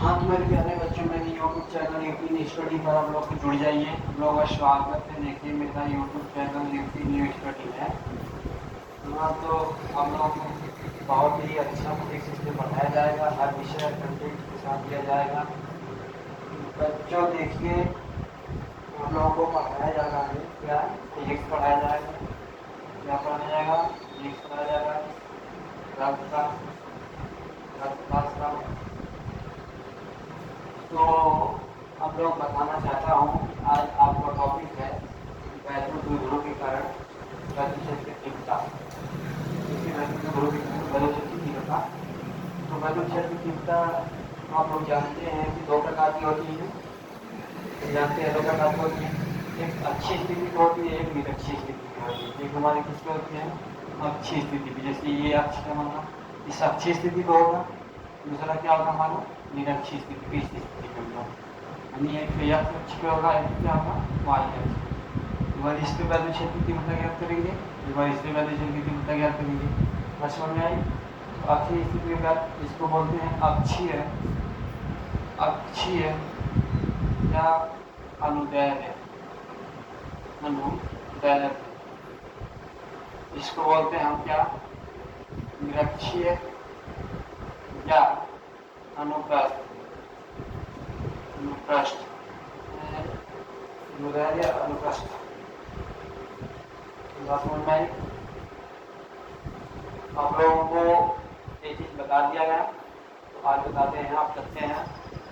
हाँ तो मेरे प्यारे बच्चों, मेरे यूट्यूब चैनल यूपी स्टडी पर आप लोग जुड़ जाइए। हम लोग का स्वागत है। देखिए मेरा YouTube channel UP new study है। हाँ तो हम लोग बहुत ही अच्छा तरीके से पढ़ाया जाएगा। हर विषय कंटेंट के साथ दिया जाएगा। बच्चों देखिए, हम लोगों को पढ़ाया जा रहा है क्या? फिजिक्स पढ़ाया जाएगा। क्या पढ़ाया जाएगा? फिजिक्स पढ़ाया जाएगा। ट्वेल्थ क्लास का। तो अब लोग बताना चाहता हूँ, आज आपका टॉपिक है वैद्युत विध्रुव के कारण वैद्युत की तीव्रता। इसी वैद्युत विध्रुव के कारण वैद्युत की तीव्रता। तो वैद्युत क्षेत्र की तीव्रता आप लोग जानते हैं कि दो प्रकार की होती है। जानते हैं दो प्रकार की होती है, एक अच्छी स्थिति की होती है, एक निरक्षी स्थिति की होती है। एक हमारी किसकी होती है? अच्छी स्थिति की। जैसे ये अक्ष है हमारा, इस अच्छी स्थिति को होगा। दूसरा क्या होगा हमारा? निरक्षी स्थिति की स्थिति में होगा। यानी एक x अक्ष पे होगा, एक क्या होगा? y अक्ष। वरिष्ठ इस पे वैद्युत क्षेत्र की तीव्रता ज्ञात करेंगे, वरिष्ठ पे वैद्युत क्षेत्र की तीव्रता ज्ञात करेंगे। बात समझ में आई? तो अक्षीय स्थिति के बाद इसको बोलते हैं अक्षीय अक्षीय या अनुदैर्ध्य। अनुदैर्ध्य इसको बोलते हैं हम क्या? निरक्षीय या अनुप्रस्थ। अनुप्रस्थ अनुदैर्ध्य अनुप्रस्थ। बात समझ में आई? आप लोगों को ये चीज बता दिया गया, तो आज बताते हैं। आप करते हैं।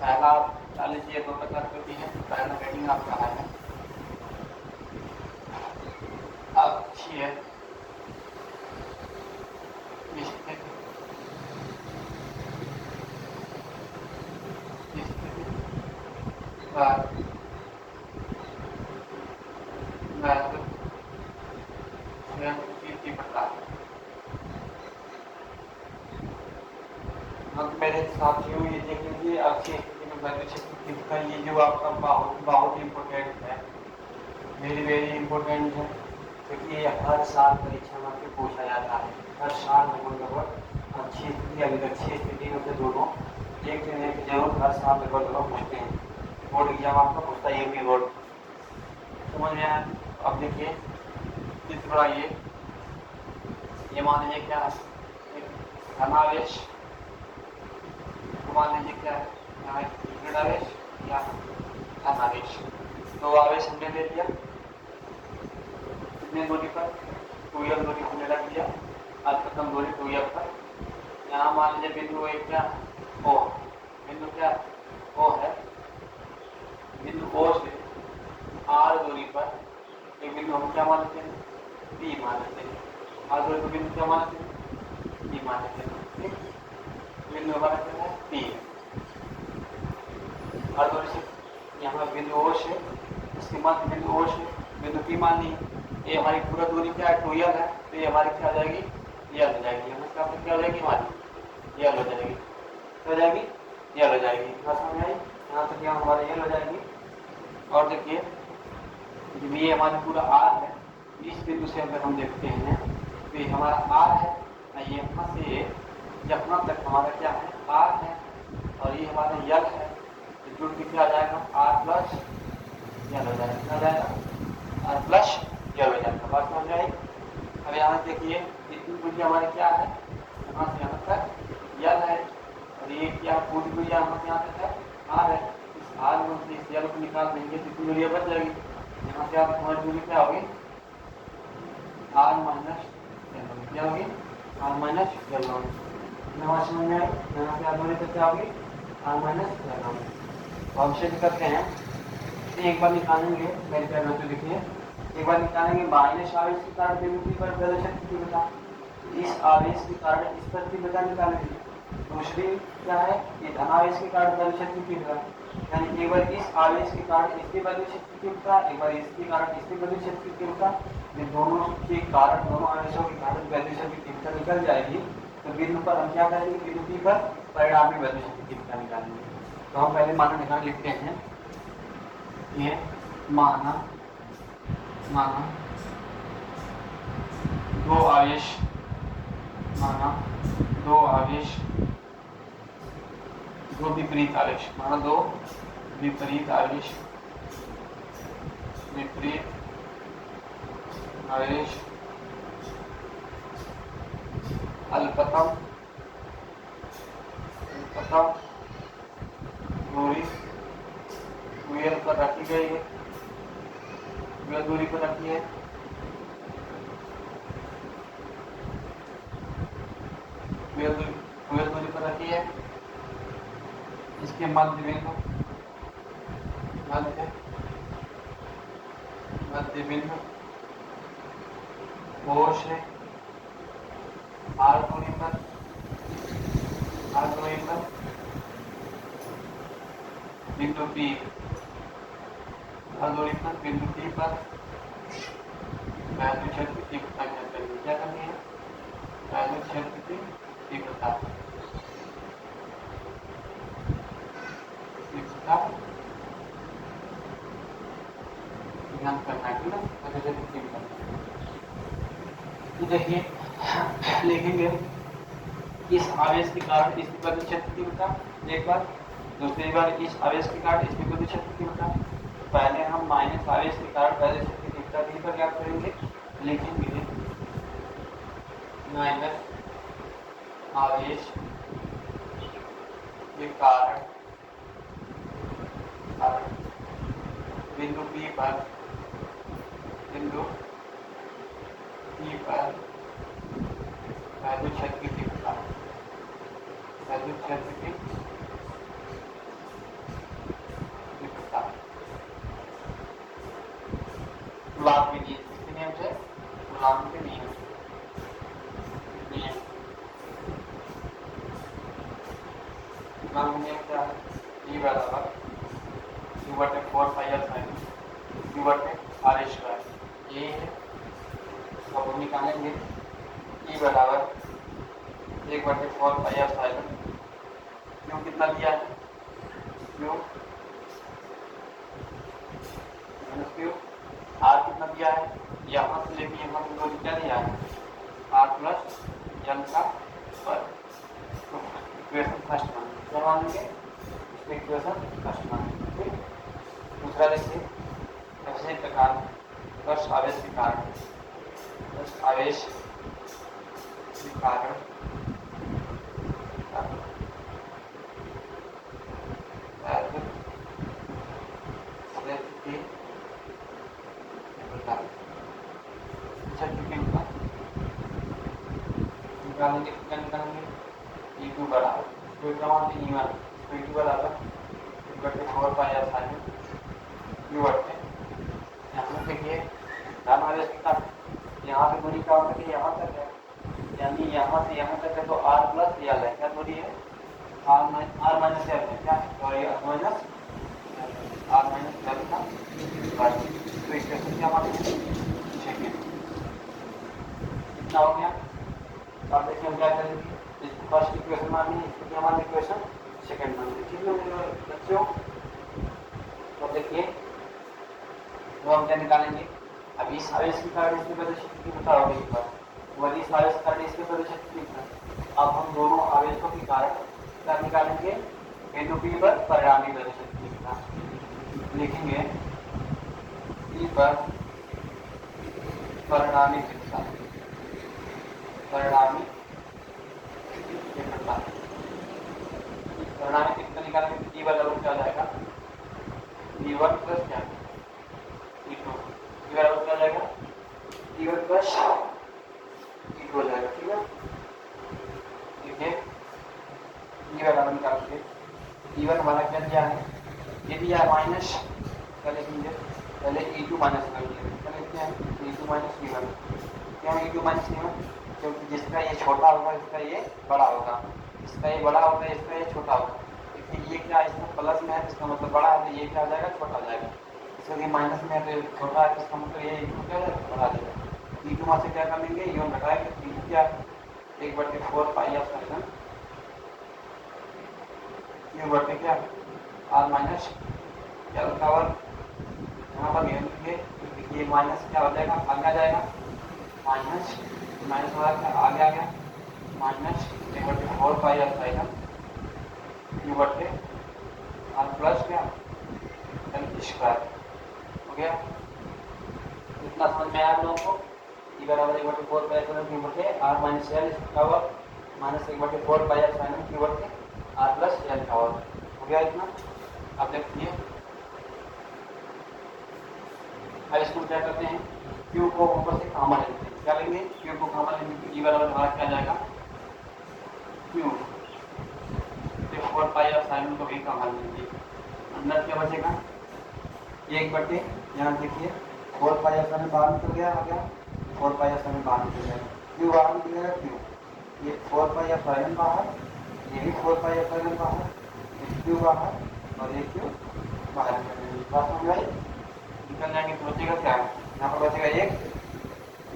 पहला मान लीजिए दो प्रकार की होती है। पहला हेडिंग आपका है अक्षीय मेरे साथियों, ये देख लीजिए अक्षीय स्थिति में वैद्युत क्षेत्र की तीव्रता, ये जो आपका बहुत इम्पोर्टेंट है, वेरी इम्पोर्टेंट है, क्योंकि ये हर साल परीक्षा में आपसे पूछा जाता है। हर साल लगभग अच्छी स्थिति या विरक्षीय स्थिति में से दोनों एक दिन एक जरूर हर साल लगभग पूछते हैं। बोर्ड एग्जाम आपका पूछता है, यूपी बोर्ड। समझ में आया? अब देखिए चित्र बनाइए। ये मान लीजिए क्या है? एक धनावेश। मान लीजिए क्या है? यहाँ ऋण आवेश या धनावेश। दो आवेश हमने ले लिया। कितने दूरी पर? 2l दूरी हमने रख दिया। आज खत्म दूरी 2l पर। यहाँ मान लीजिए बिंदु एक क्या? O। बिंदु क्या? O है। बिंदु O से r दूरी पर एक बिंदु हम क्या मानते हैं? P मानते हैं। r दूरी पर बिंदु क्या मानते हैं? P मानते हैं। ठीक, बिंदु हमारा क्या है? P। r दूरी से यहाँ बिंदु O से इसके मध्य बिंदु O से बिंदु P मानी। ये हमारी पूरा दूरी क्या है? 2l है। तो ये हमारी क्या हो जाएगी? यल हो जाएगी। क्या हो जाएगी? हमारी यल हो जाएगी। हो जाएगी यल हो जाएगी। बात समझ में आई? यहाँ तक यहाँ हमारा यल हो जाएगी। और देखिए ये हमारा पूरा r है। इस बिंदु से अगर हम देखते हैं तो ये हमारा r है। ये यहाँ से यहाँ तक हमारा क्या है? r है। और ये हमारा यल है। तो जुड़ के क्या आ जाएगा? r प्लस यल हो जाएगा। क्या हो जाएगा? r प्लस यल हो जाएगा। बात समझ में आई? अब यहाँ देखिए इतनी दूरी हमारी क्या है? यहाँ से यहाँ तक यल है। और ये क्या? पूरी दूरी यहाँ से यहाँ तक है r है। इस r में से इस यल को निकाल देंगे तो इतनी दूरी बच जाएगी। यहाँ से आप हमारी दूरी क्या होगी? r माइनस यल होगी। क्या होगी? r माइनस यल होगी। यहाँ समझ में आई? यहाँ से दूरी तक क्या होगी? r माइनस यल होगी। तो हम शेड करते हैं। एक बार निकालेंगे मेरे प्यारे बच्चों, देखिए एक बार निकालेंगे माइनस आवेश के कारण बिंदु पर वैद्युत क्षेत्र की तीव्रता। इस आवेश के कारण इस पर तीव्रता निकालेंगे। दूसरी क्या है? ये धनावेश के कारण वैद्युत क्षेत्र की तीव्रता। यानी एक बार इस आवेश के कारण इसके वैद्युत क्षेत्र की तीव्रता, एक बार इसके कारण इसके वैद्युत क्षेत्र की तीव्रता। ये दोनों के कारण, दोनों आवेशों के कारण वैद्युत क्षेत्र की तीव्रता निकल जाएगी। तो बिंदु पर हम क्या करेंगे? बिंदु P पर परिणामी वैद्युत क्षेत्र की तीव्रता निकालेंगे। तो हम पहले माना निकाल लिखते हैं। ये माना दो दो विपरीत आवेश, माना दो विपरीत आवेश, विपरीत आवेश अल्पतम दूरी VL पर रखी गई है, VL दूरी पर रखी है, VL दूरी पर रखी है। इसके मध्य बिंदु O से R दूरी पर बिंदु P, दूरी पर बिंदु P पर वैद्युत क्षेत्र की तीव्रता ज्ञात करनी। क्या करनी है? वैद्युत क्षेत्र की तीव्रता ज्ञात करना है ना, वैद्युत क्षेत्र की तीव्रता। तो देखिए लिखेंगे इस आवेश के कारण इस वैद्युत क्षेत्र की तीव्रता, एक बार। दूसरी बार इस आवेश के कारण इस वैद्युत क्षेत्र की तीव्रता। पहले हम माइनस आवेश के कारण वैद्युत क्षेत्र की तीव्रता भी पर ज्ञात करेंगे। लिखेंगे माइनस आवेश के कारण बिंदु P पर वैद्युत क्षेत्र की तीव्रता, कूलॉम के नियम, किसके नियम से? कूलॉम के नियम। कूलॉम के नियम क्या है? E बराबर Q/4πr² ये है। अब हम निकालेंगे E बराबर 1/4πr²। क्यों कितना दिया है? क्यों R कितना दिया है? यहाँ से लेके यहाँ से दूरी क्या दिया है? R प्लस m का वर्ग। तो इक्वेशन फर्स्ट मान क्या मानेंगे? इक्वेशन फर्स्ट मानेंगे। दूसरा देखिए ऐसे प्रकार स्पर्श आवेश के कारण निकालेंगे। कितना निकालेंगे? E2 बराबर E1 बराबर 4πr²। यहाँ देखिए धन आवेश के कारण यहाँ पे दूरी का मतलब यहाँ तक है, यानी यहाँ से यहाँ तक है, तो R प्लस L है। क्या दूरी है? R माइनस L है। क्या? सॉरी R माइनस L का वर्ग। तो इक्वेशन क्या मानेंगे? सेकेंड। कितना हो गया? अब देखिए हम क्या करेंगे, इसको फर्स्ट इक्वेशन मानेंगे, इसको क्या मानेंगे? इक्वेशन सेकेंड मानेंगे। ठीक है बच्चों? तो देखिए वो हम क्या निकालेंगे? अब इस आवेश के कारण इसके वैद्युत क्षेत्र की तीव्रता होगी एक बार, वही इस आवेश के कारण इसके वैद्युत क्षेत्र की तीव्रता। अब हम दोनों आवेशों के कारण क्या निकालेंगे? बिंदु P पर परिणामी वैद्युत क्षेत्र की तीव्रता। लिखेंगे P पर परिणामी तीव्रता, परिणामी तीव्रता निकालेंगे। E बराबर क्या हो जाएगा? E1 प्लस क्या? E2 बराबर क्या जाएगा? E1 प्लस E2 हो जाएगा। ठीक है, देखिए E बराबर निकालेंगे। E1 हमारा क्या दिया है? ये दिया है माइनस, क्या लिखेंगे? पहले E2 माइनस कर दिया, क्या लिखते हैं? E2 minus E1। क्यों E2 माइनस E1? क्योंकि जिसका ये छोटा होगा इसका ये बड़ा होगा, इसका ये बड़ा होगा इसका ये छोटा होगा। देखिए ये क्या, इसमें प्लस में है इसका मतलब बड़ा है, तो ये क्या हो जाएगा? छोटा हो जाएगा। इसलिए माइनस में है तो छोटा है, इसका मतलब ये E2 क्या है? बड़ा जाएगा। E2 में से क्या कर लेंगे? E1 घटाएंगे। E2 क्या? 1/4πr² Q बटे क्या? R माइनस L का वर्ग। यहाँ पर ध्यान रखिए, ये माइनस क्या हो जाएगा? आगे आ जाएगा माइनस वाला क्या आगे आ गया? माइनस 1/4πr² क्यू बटे आर प्लस क्या एल स्क्वायर हो गया। इतना समझ में आया आप लोगों को। ई बराबर 1/4 पाई एप्सिलॉन क्यू बटे आर माइनस एल का वर्ग माइनस 1/4 पाई एप्सिलॉन क्यू बटे आर प्लस एल का वर्ग हो गया इतना। अब देखिए अब इसको क्या करते हैं, क्यू को ऊपर से कॉमन लेते हैं। क्या लेंगे, क्यू को कॉमन लेंगे तो ई बराबर हमारा क्या जाएगा क्यू 4 पाई एप्सिलॉन को भी कॉमन लेंगे। अंदर क्या बचेगा 1 बटे यहाँ देखिए 4 पाई एप्सिलॉन बाहर निकल गया, आ गया 4 पाई एप्सिलॉन बाहर निकल जाएगा, क्यू बाहर निकलेगा क्यू, ये 4 पाई एप्सिलॉन बाहर, ये भी 4 पाई एप्सिलॉन बाहर, ये क्यू बाहर और ये क्यू बाहर निकल जाएगी। बात समझ आई। निकल जाएंगे तो बचेगा क्या, यहाँ पर बचेगा 1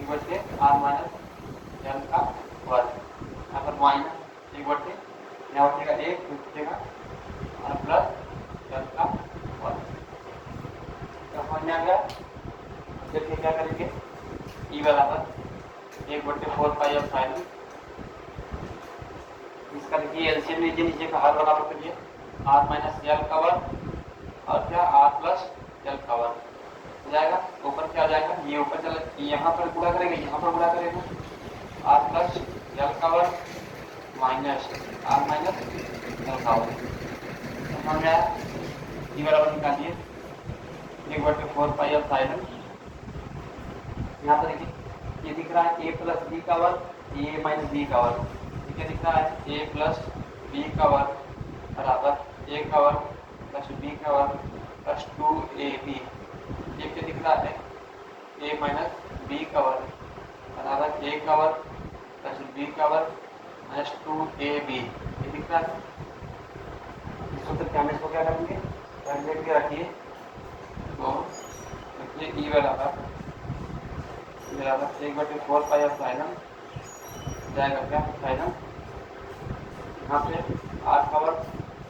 बचे आर माइनस एल का वर्ग, यहाँ पर माइनस 1 बटे यहाँ बचेगा 1 बचेगा आर प्लस एल का वर्ग। समझ में आ गया। देखिए क्या करेंगे, ई बराबर 1/4 पाई एप्सिलॉन, इसका देखिए एलसीएम लीजिए, नीचे का हल बराबर करिए आर माइनस एल का वर्ग और क्या आर प्लस एल का वर्ग हो जाएगा। ऊपर क्या आ जाएगा, ये ऊपर चला यहाँ पर गुणा करेंगे, यहाँ पर गुणा करेंगे आर प्लस एल का वर्ग माइनस आर माइनस एल का वर्ग। समझ में आया। ई बराबर निकालिए 1/4 पाई एप्सिलॉन, यहाँ पर देखिए ये दिख रहा है a प्लस बी का वर्ग, a माइनस बी का वर्ग, क्या दिख रहा है a प्लस बी का वर्ग बराबर a का वर्ग प्लस b का वर्ग प्लस 2ab। ये क्या दिख रहा है a माइनस बी का वर्ग बराबर a का वर्ग प्लस b का वर्ग माइनस 2ab, ये दिख रहा है। इस सूत्र के हम इसको क्या करेंगे, ब्रैकेट के रखिए तो ये ई बराबर 1/4 पाई एप्सिलॉन जाएगा क्या एप्सिलॉन, यहाँ पे आर का वर्ग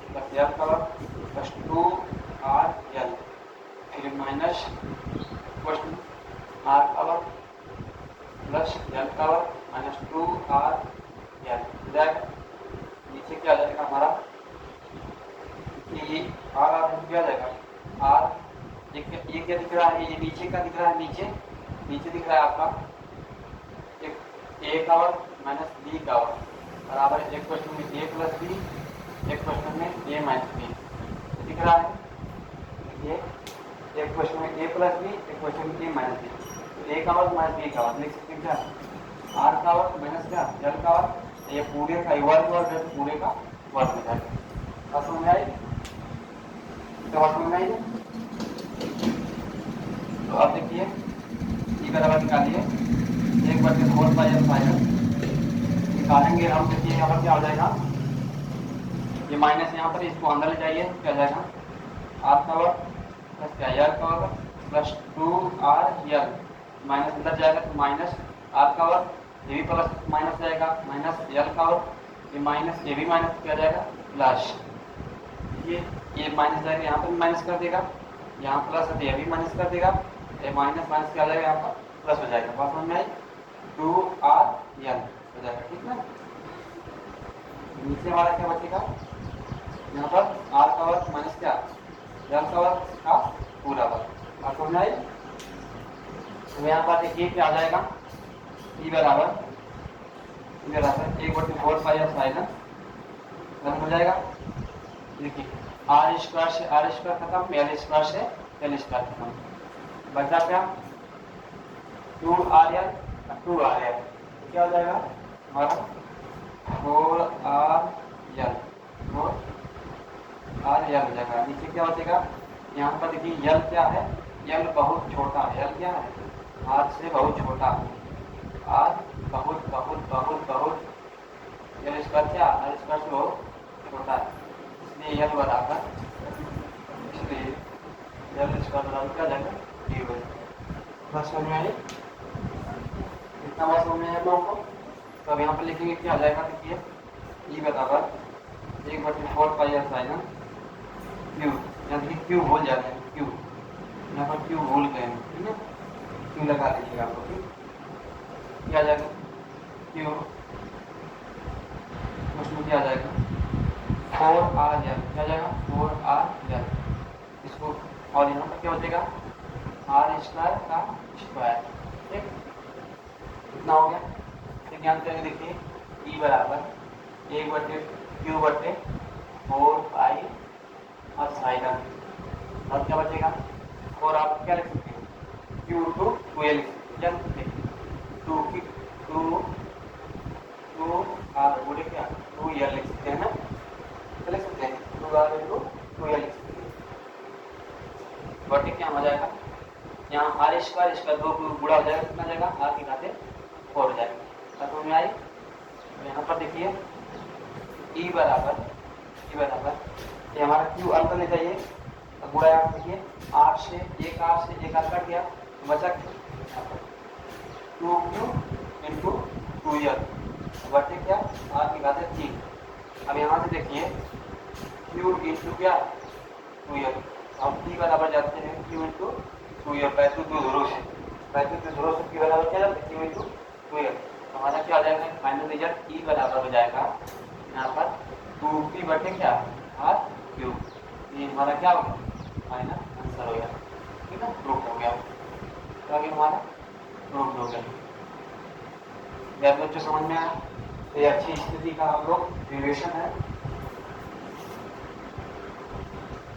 प्लस एल का वर्ग प्लस 2RL फिर माइनस क्वेश्चन आर का वर्ग प्लस एल का वर्ग माइनस 2RL जाएगा। नीचे क्या आ जाएगा हमारा ये आर क्या आ जाएगा आर, ये क्या दिख रहा है, ये नीचे का दिख रहा है, नीचे दिख रहा है आपका एक का वर्ग माइनस बी का वर्ग बराबर एक क्वेश्चन में a प्लस बी, एक क्वेश्चन में a माइनस बी दिख रहा है। ये एक क्वेश्चन में a प्लस बी, एक क्वेश्चन में a माइनस बी, a का वर्ग माइनस b का वर्ग लिख सकते हैं क्या, r का वर्ग माइनस क्या l का वर्ग, ये पूरे का वर्ग वर्ग है तो पूरे का वर्ग हो जाएगा। बात समझ में आई, बात समझ में आई। तो अब देखिए ई बराबर निकालिए 1/4 पाई एप्सिलॉन निकालेंगे हम। देखिए यहाँ पर क्या हो जाएगा, ये माइनस यहाँ पर इसको अंदर ले जाइए क्या हो जाएगा आर का वर्ग प्लस क्या एल का वर्ग प्लस 2RL माइनस अंदर जाएगा तो माइनस आर का वर्ग, ये भी प्लस माइनस जाएगा माइनस एल का वर्ग, ये माइनस ये भी माइनस क्या जाएगा प्लस, ये माइनस जाएगा यहाँ पर भी माइनस कर देगा, यहाँ प्लस है तो ये भी माइनस कर देगा, ये माइनस माइनस क्या जाएगा यहाँ पर प्लस हो जाएगा। बात समझ में आई, 2RL हो जाएगा ठीक ना। नीचे हमारा क्या बचेगा, यहाँ पर आर का वर्ग माइनस क्या एल का वर्ग का पूरा वर्ग। बात समझ में आई। तो यहाँ पर देखिए क्या आ जाएगा ई बराबर 1/4 पाई एप्सिलॉन खत्म हो जाएगा। देखिए आर स्क्वायर से आर स्क्वायर खत्म, एल स्क्वायर से एल स्क्वायर खत्म, बचा क्या 2RL 2RL क्या हो जाएगा हमारा 4RL हो जाएगा। नीचे क्या बचेगा, यहाँ पर देखिए यल क्या है, यल बहुत छोटा है, यल क्या है आर से बहुत छोटा, आर बहुत बहुत बहुत बहुत यल स्क्वायर क्या आर स्क्वायर से बहुत छोटा है, इसलिए यल बराबर, इसलिए यल स्क्वायर बराबर क्या जाएगा डी हो जाएगा। बस समझ में आई, इतना बात समझ में आया लोगों को। तो अब यहाँ पर लिखेंगे क्या आ जाएगा, देखिए ई बराबर 1/4 पाई एप्सिलॉन क्यू, यहाँ देखिए क्यू भूल जा रहे हैं, क्यू यहाँ पर क्यू भूल गए हैं ठीक है, क्यू लगा लीजिएगा आपको, ठीक क्या आ जाएगा क्यू उसमें क्या आ जाएगा 4RL क्या हो जाएगा 4RL। इसको और यहाँ पर क्या हो जाएगा R स्क्वायर का स्क्वायर। ठीक कितना हो गया। फिर ध्यान करके देखिए E बराबर 1/Q/4 पाई एप्सिलॉन। और क्या बचेगा और आप क्या लिख सकते हैं Q/2L क्या लिख सकते हैं 2 की 2 R बोले क्या 2L लिख सकते हैं ना। क्या लिख सकते हैं 2R/2L लिख सकते हैं। बटे क्या हो जाएगा यहाँ R स्क्वायर इसका 2 गुणा हो जाएगा कितना जाएगा R की घाते 4 हो जाएगा। समझ में आई। यहाँ पर देखिए E बराबर ये हमारा Q अंतर ले जाइए गुणा यहाँ देखिए R से एक R कट गया बचा 2Q इंटू 2L बटे क्या R की घाते 3। अब यहाँ से देखिए Q इंटू क्या 2L। हम P बराबर जाते हैं Q इंटू 2L पैसे ध्रुव से P बराबर क्या जाता है Q इंटू 2L। हमारा क्या हो जाएगा फाइनल रिजल्ट E बराबर हो जाएगा यहाँ पर 2P बटे क्या R/Q। ये हमारा क्या हो गया फाइनल आंसर हो गया। ठीक है प्रूफ हो गया। क्या गया हमारा प्रूफ हो गया। जब बच्चों समझ में आया तो ये अच्छी स्थिति का आप लोग रिलेशन है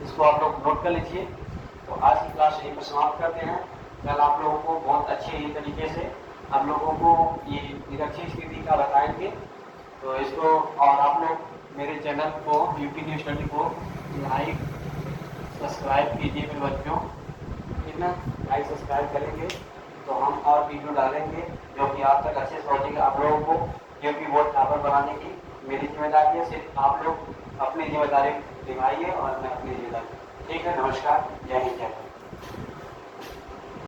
इसको आप लोग नोट कर लीजिए। तो आज की क्लास यहीं पर समाप्त करते हैं। कल आप लोगों को बहुत अच्छे तरीके से आप लोगों को ये निरक्षी स्थिति का बताएंगे। तो इसको और आप लोग मेरे चैनल को यूपी न्यू स्टडी को लाइक सब्सक्राइब कीजिए मेरे बच्चों। ठीक ना लाइक सब्सक्राइब करेंगे तो हम और वीडियो डालेंगे जो कि आप तक अच्छे से पहुँचेगा। आप लोगों को यूपी बोर्ड टापर बनाने की मेरी जिम्मेदारी है। सिर्फ आप लोग अपनी जिम्मेदारी निभाइए और मैं अपनी जिम्मेदारी। ठीक है नमस्कार जय हिंद जय भारत।